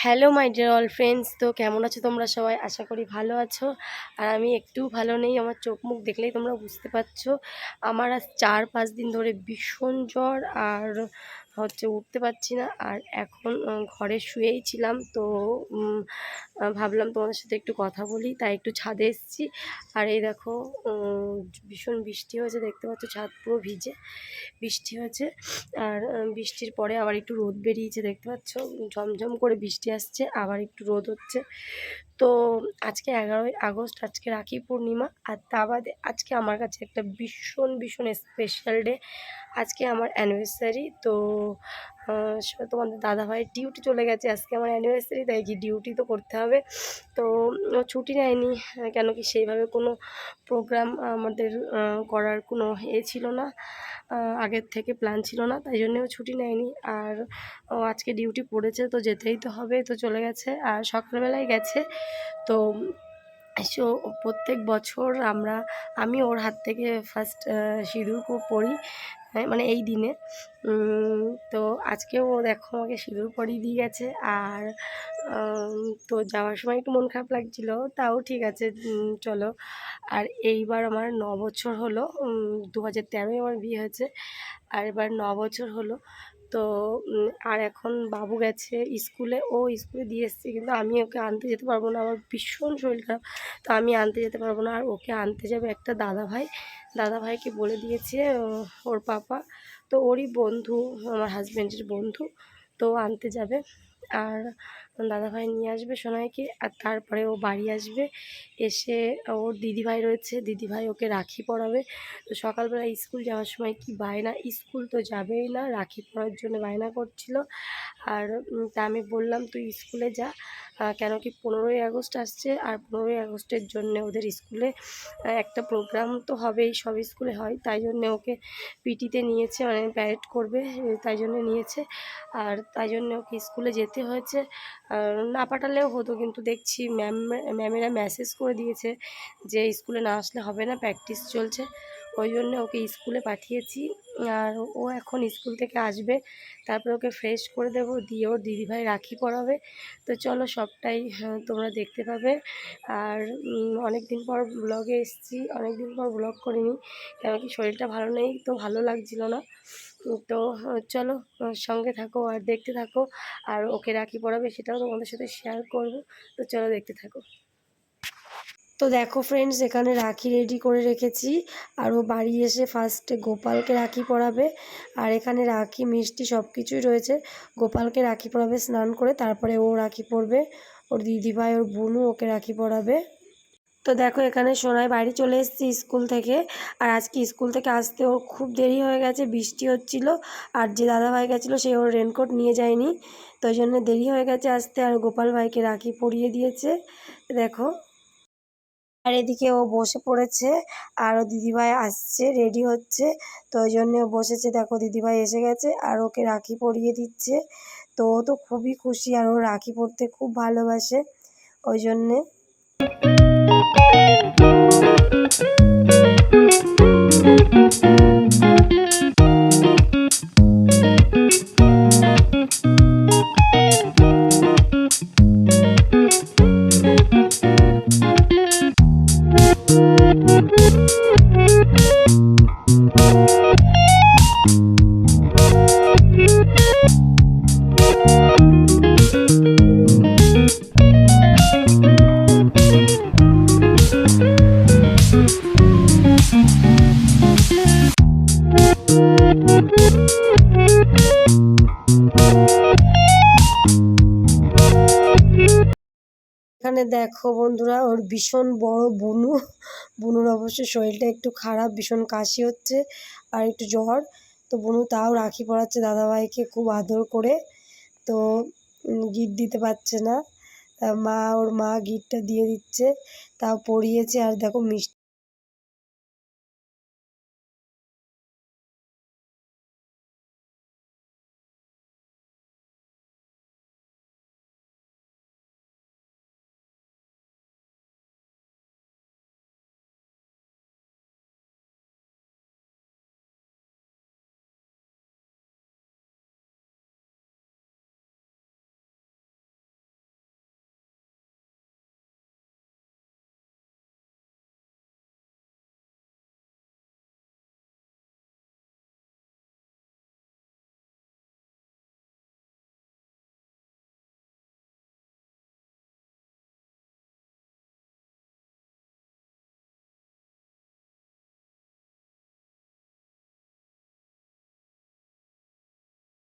Hello my dear all friends, তো কেমন আছো তোমরা সবাই? আশা করি ভালো আছো। আর আমি একটু ভালো নেই, আমার চোখ মুখ দেখলেই তোমরা বুঝতে পারছো। আমার আজ 4-5 দিন ধরে ভীষণ জ্বর, আর উঠতে পারছি না। আর এখন ঘরে শুয়েই ছিলাম, তো ভাবলাম তোমাদের সাথে একটু কথা বলি, তাই একটু ছাদে এসেছি। আর এই দেখো, ভীষণ বৃষ্টি হয়েছে, দেখতে পাচ্ছ ছাদ পুরো ভিজে বৃষ্টি হয়েছে। আর বৃষ্টির পরে আবার একটু রোদ বেরিয়েছে, দেখতে পাচ্ছ ঝমঝম করে বৃষ্টি আসছে, আবার একটু রোদ হচ্ছে। তো আজকে 11ই আগস্ট, আজকে রাখি পূর্ণিমা। আর তা বাদে আজকে আমার কাছে একটা ভীষণ ভীষণ স্পেশাল ডে। আজকে আমার অ্যানিভার্সারি। তো তোমাদের দাদাভাইয়ের ডিউটি চলে গেছে, আজকে আমার অ্যানিভার্সারি, তাই কি ডিউটি তো করতে হবে। তো ছুটি নেয়নি, কেন কি সেইভাবে কোনো প্রোগ্রাম আমাদের করার কোনো ছিল না, আগের থেকে প্ল্যান ছিল না, তাই জন্যেও ছুটি নেয়নি। আর আজকে ডিউটি পড়েছে, তো যেতেই তো হবে, তো চলে গেছে আর সকালবেলায় গেছে। তো সো প্রত্যেক বছর আমি ওর হাত থেকে ফার্স্ট সিঁদুর পরি, মানে এই দিনে। তো আজকেও ও দেখো আমাকে সিঁদুর পরিয়ে দিয়ে গেছে। আর তো যাওয়ার সময় একটু মন খারাপ লাগছিল, তাও ঠিক আছে, চলো। আর এইবার আমার 9 বছর হলো, 2013-এ আমার বিয়ে হয়েছে, আর এবার 9 বছর হলো। তো আর এখন বাবু গেছে স্কুলে, ও স্কুলে দিয়ে এসছে, কিন্তু আমি ওকে আনতে যেতে পারবো না, আমার ভীষণ শরীর খারাপ, তো আমি আনতে যেতে পারবো না। আর ওকে আনতে যাবে একটা দাদাভাইকে বলে দিয়েছে ওর পাপা, তো ওরই বন্ধু, আমার হাজব্যান্ডের বন্ধু, তো আনতে যাবে। আর দাদাভাই নিয়ে আসবে সোনাইকে, আর তারপরে ও বাড়ি আসবে, এসে ওর দিদিভাই রয়েছে, দিদিভাই ওকে রাখি পরাবে। তো সকালবেলা স্কুল যাওয়ার সময় কি বায়না, স্কুল তো যাবেই না, রাখি পরার জন্য বায়না করছিল। আর তা আমি বললাম তুই স্কুলে যা, কেন কি 15ই আগস্ট আসছে, আর 15ই আগস্টের জন্য ওদের স্কুলে একটা প্রোগ্রাম তো হবেই, সব স্কুলে হয়, তাই জন্যে ওকে পিটিতে নিয়েছে, মানে প্যারেড করবে, তাই জন্য নিয়েছে। আর তাই জন্য ওকে স্কুলে যেতে হয়েছে। না পাঠালেও হতো, কিন্তু দেখছি ম্যামেরা মেসেজ করে দিয়েছে যে স্কুলে না আসলে হবে না, প্র্যাকটিস চলছে, ওই জন্য ওকে স্কুলে পাঠিয়েছি। আর ও এখন স্কুল থেকে আসবে, তারপরে ওকে ফ্রেশ করে দেবো, দিয়ে ওর দিদিভাই রাখি পরাবে। তো চলো সবটাই তোমরা দেখতে পাবে। আর অনেক দিন পর ব্লগে এসেছি, অনেক দিন পর ব্লগ করিনি, কেন কি শরীরটা ভালো নেই, তো ভালো লাগছিল না। তো চলো সঙ্গে থাকো আর দেখতে থাকো। আর ওকে রাখি পরাবে, সেটাও তোমাদের সাথে শেয়ার করব, তো চলো দেখতে থাকো। তো দেখো ফ্রেন্ডস, এখানে রাখি রেডি করে রেখেছি, আর ও বাড়ি এসে ফার্স্টে গোপালকে রাখি পরাবে। আর এখানে রাখি মিষ্টি সব কিছুই রয়েছে। গোপালকে রাখি পরাবে স্নান করে, তারপরে ও রাখি পরবে, ওর দিদিভাই ওর বোনও ওকে রাখি পরাবে। তো দেখো এখানে সোনাই বাড়ি চলে এসেছি স্কুল থেকে। আর আজকে স্কুল থেকে আসতে ওর খুব দেরি হয়ে গেছে, বৃষ্টি হচ্ছিল, আর যে দাদাভাই গেছিলো সে ওর রেনকোট নিয়ে যায়নি, তো ওই জন্য দেরি হয়ে গেছে আসতে। আর গোপাল ভাইকে রাখি পরিয়ে দিয়েছে, দেখো। আর এদিকে ও বসে পড়েছে, আর ও দিদিভাই আসছে, রেডি হচ্ছে, তো ওই জন্য ও বসেছে। দেখো দিদিভাই এসে গেছে আর ওকে রাখি পরিয়ে দিচ্ছে। তো ও তো খুবই খুশি, আর ও রাখি পরতে খুব ভালোবাসে, ওই জন্যে। এখানে দেখো বন্ধুরা, ওর ভীষণ বড় বুনুর অবশ্য শরীরটা একটু খারাপ, ভীষণ কাশি হচ্ছে আর একটু জ্বর। তো বুনু তাও রাখি পরাচ্ছে দাদাভাইকে খুব আদর করে। তো গিফট দিতে পারছে না, ওর মা গিফটটা দিয়ে দিচ্ছে, তাও পরিয়েছে। আর দেখো মিষ্টি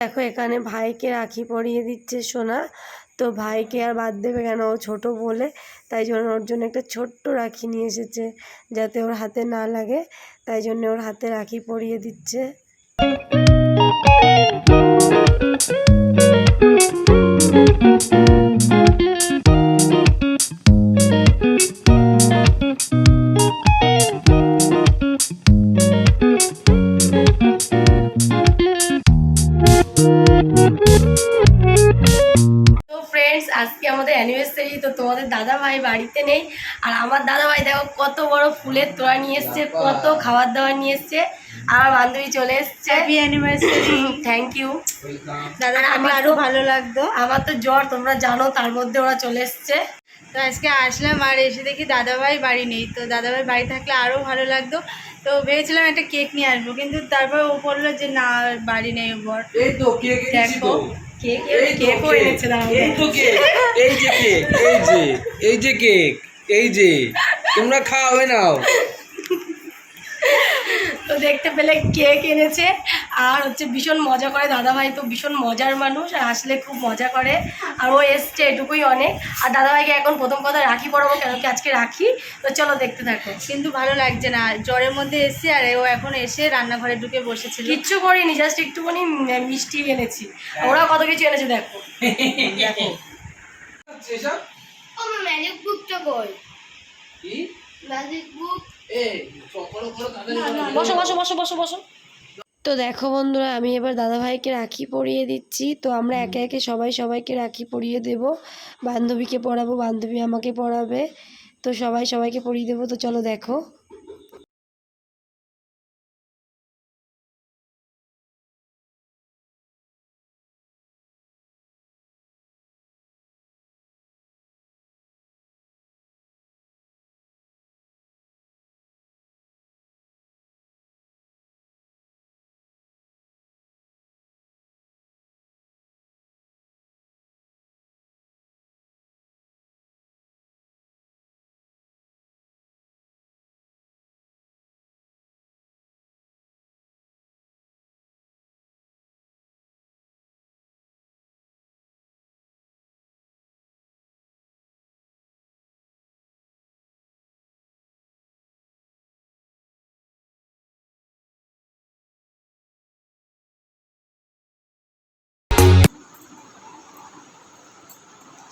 দেখো এখানে ভাইকে রাখি পরিয়ে দিচ্ছে সোনা। তো ভাইকে আর বাদ দেবে কেন, ও ছোটো বলে, তাই জন্য ওর জন্য একটা ছোট্ট রাখি নিয়ে এসেছে যাতে ওর হাতে না লাগে, তাই জন্য ওর হাতে রাখি পরিয়ে দিচ্ছে। আজকে আমাদের অ্যানিভার্সারি, তো তোমাদের দাদা ভাই বাড়িতে নেই, আর আমার দাদা ভাই দেখো কত বড় ফুলের তোড়া নিয়ে এসছে, কত খাবার দাবার নিয়ে এসছে। আমার বান্ধবী চলে এসছে। Happy anniversary. থ্যাংক ইউ দাদা, আমার আরো ভালো লাগতো। আমার তো জ্বর তোমরা জানো, তার মধ্যে ওরা চলে এসছে। তো আজকে আসলাম আর এসে দেখি দাদাভাই বাড়ি নেই, তো দাদাভাই বাড়ি থাকলে আরও ভালো লাগতো। তো ভেবেছিলাম একটা কেক নিয়ে আসবো, কিন্তু তারপর ও বললো যে না বাড়ি নেই ওর। এই তো কেক এনেছি তো। কেকও এনেছে না। এই তো কেক, এই যে কেক, এই যে কেক, এই যে তোমরা খাওয়াবে নাও। তো দেখতে পেলে কেক এনেছে, আর হচ্ছে ভীষণ মজা করে দাদাভাই, তো ভীষণ মজার মানুষ, আর আসলে খুব মজা করে, আর ও এসছে এটুকুই অনেক। আর দাদাভাইকে এখন প্রথম কথা রাখি পরাবো, কেন কি আজকে রাখি, তো চলো দেখতে থাকো। কিন্তু ভালো লাগছে না, জ্বরের মধ্যে এসছে, আর ও এখন এসে রান্নাঘরে ঢুকে বসেছিল। কিচ্ছু করিনি, জাস্ট একটুখানি মিষ্টি এনেছি, ওরা কত কিছু এনেছে দেখো। দেখো ম্যাজিক বুকটা কই, ম্যাজিক বুক, বসো বসো বসো বসো বসো। তো দেখো বন্ধুরা, আমি এবার দাদাভাইকে রাখি পরিয়ে দিচ্ছি। তো আমরা একে একে সবাইকে রাখি পরিয়ে দেব। বান্ধবীকে পরাবো, বান্ধবী আমাকে পরাবে, তো সবাইকে পরিয়ে দেবো। তো চলো দেখো।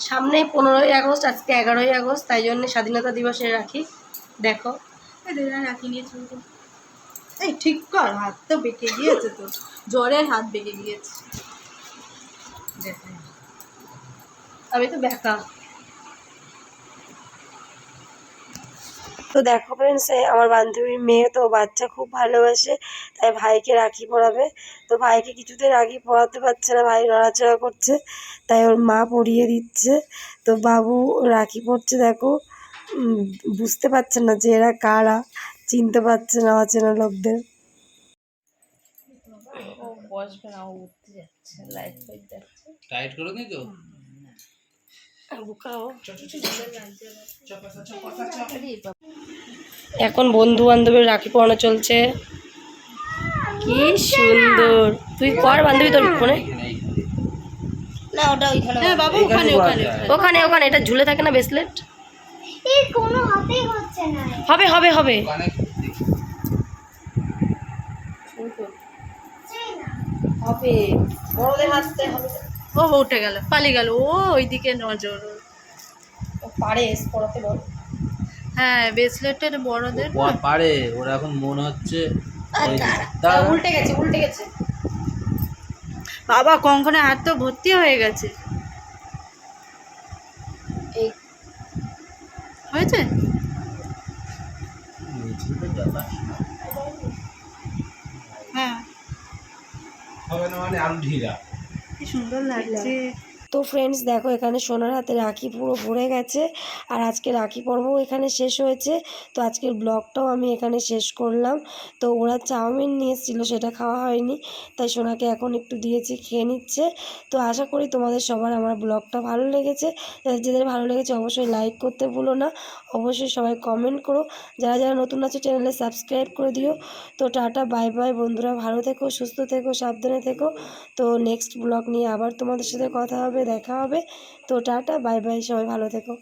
সামনে 15ই আগস্ট, আজকে 11ই আগস্ট, তাই জন্য স্বাধীনতা দিবসে রাখি। দেখো রাখি নিয়ে চলতো। এই ঠিক কর, হাত তো বেঁকে গিয়েছে, তো জ্বরের হাত বেঁকে গিয়েছে। আমি তো বেকা। তো দেখো ফ্রেন্ডস, আমার বান্ধবীর মেয়ে তো বাচ্চা খুব ভালোবাসে, তাই ভাইকে রাখি পরাবে। তো ভাইকে কিছুতে রাখি পরাতে পারছে না, ভাই নড়াচড়া করছে, তাই ওর মা পরিয়ে দিচ্ছে। তো বাবু রাখি পরছে, দেখো বুঝতে পারছে না যে এরা কারা, চিনতে পারছে না অচেনা লোকদের। বসবে না, ও উঠতে যাচ্ছে, লাইট ফাইট যাচ্ছে। টাইট করে নি তো এখন বন্ধু বান্ধবের রাখি পরানো চলছে। কি সুন্দর, তুই কর বান্ধবী তোর ফোনে। না ওটা ওইখানে, হ্যাঁ বাবু, ওখানে ওখানে ওখানে ওখানে এটা ঝুলে থাকে না ব্রেসলেট। এই কোনো হাতেই হচ্ছে না। হবে হবে হবে। হবে, বড়দের হাতে হবে। ও উঠে গেল, পালিয়ে গেল, ও ওইদিকে নজর। ও পারে পড়াতে বল। হ্যাঁ, ব্রেসলেটের বড়দের ও পারে, ওরা এখন মনে হচ্ছে উল্টে গেছে উল্টে গেছে। বাবা, কঙ্কনের হাত তো ভর্তি হয়ে গেছে। এই হয়েছে। হ্যাঁ, হবে না মানে আরো ঢিলা। কি সুন্দর লাগছে। তো ফ্রেন্ডস দেখো এখানে সোনার হাতে রাখি পুরো ভরে গেছে, আর আজকে রাখি পর্বও এখানে শেষ হয়েছে। তো আজকের ব্লগটাও আমি এখানে শেষ করলাম। তো ওরা চাউমিন নিয়ে এসেছিলো, সেটা খাওয়া হয়নি, তাই সোনাকে এখন একটু দিয়েছি, খেয়ে নিচ্ছে। তো আশা করি তোমাদের সবার আমার ব্লগটা ভালো লেগেছে। যাদের ভালো লেগেছে অবশ্যই লাইক করতে ভুলো না, অবশ্যই সবাই কমেন্ট করো, যারা যারা নতুন আছে চ্যানেলে সাবস্ক্রাইব করে দিও। তো টাটা বাই বাই বন্ধুরা, ভালো থেকো, সুস্থ থেকো, সাবধানে থেকো। তো নেক্সট ব্লগ নিয়ে আবার তোমাদের সাথে কথা হবে, দেখা হবে। তো টাটা বাই বাই, সবাই ভালো থেকো।